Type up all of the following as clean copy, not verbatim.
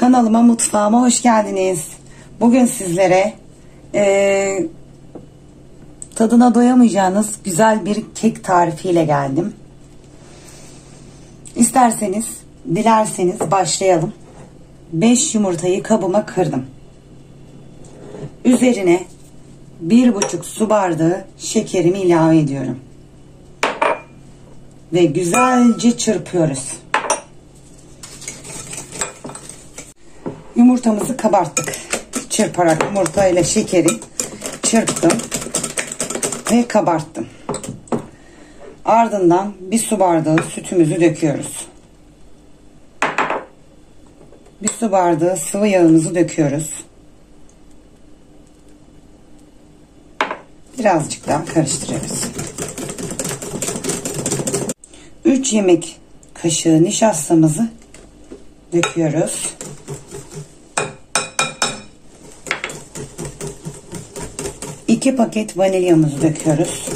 Kanalıma, mutfağıma hoş geldiniz. Bugün sizlere tadına doyamayacağınız güzel bir kek tarifiyle geldim. İsterseniz, dilerseniz başlayalım. 5 yumurtayı kabıma kırdım. Üzerine 1,5 su bardağı şekerimi ilave ediyorum. Ve güzelce çırpıyoruz. Yumurtamızı kabarttık. Çırparak yumurta ile şekeri çırptım ve kabarttım. Ardından bir su bardağı sütümüzü döküyoruz. Bir su bardağı sıvı yağımızı döküyoruz. Birazcık daha karıştırıyoruz. 3 yemek kaşığı nişastamızı döküyoruz. 2 paket vanilyamızı döküyoruz.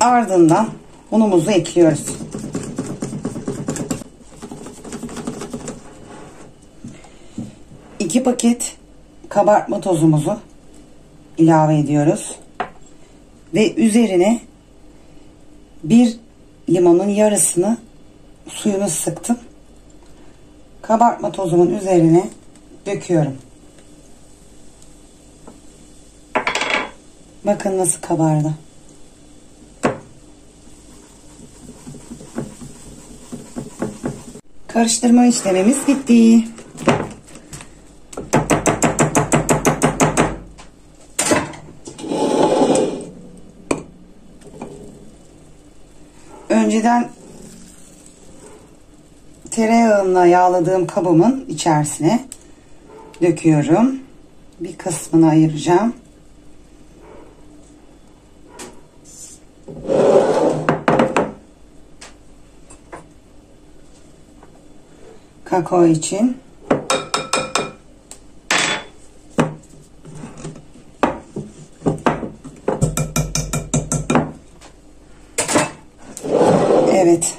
Ardından unumuzu ekliyoruz. İki paket kabartma tozumuzu ilave ediyoruz. Ve üzerine bir limonun yarısını suyunu sıktım. Kabartma tozumun üzerine döküyorum. Bakın nasıl kabardı. Karıştırma işlemimiz bitti. Önceden tereyağıyla yağladığım kabımın içerisine döküyorum. Bir kısmını ayıracağım. Kakao için. Evet.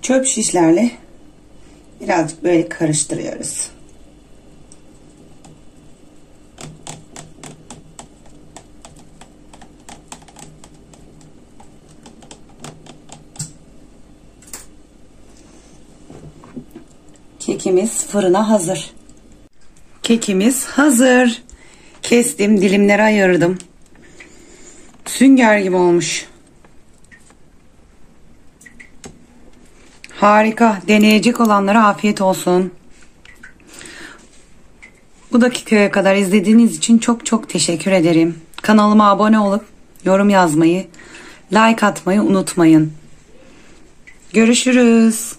Çöp şişlerle birazcık böyle karıştırıyoruz. Kekimiz fırına hazır. Kekimiz hazır. Kestim, dilimlere ayırdım. Sünger gibi olmuş. Harika. Deneyecek olanlara afiyet olsun. Bu dakikaya kadar izlediğiniz için çok çok teşekkür ederim. Kanalıma abone olup yorum yazmayı, like atmayı unutmayın. Görüşürüz.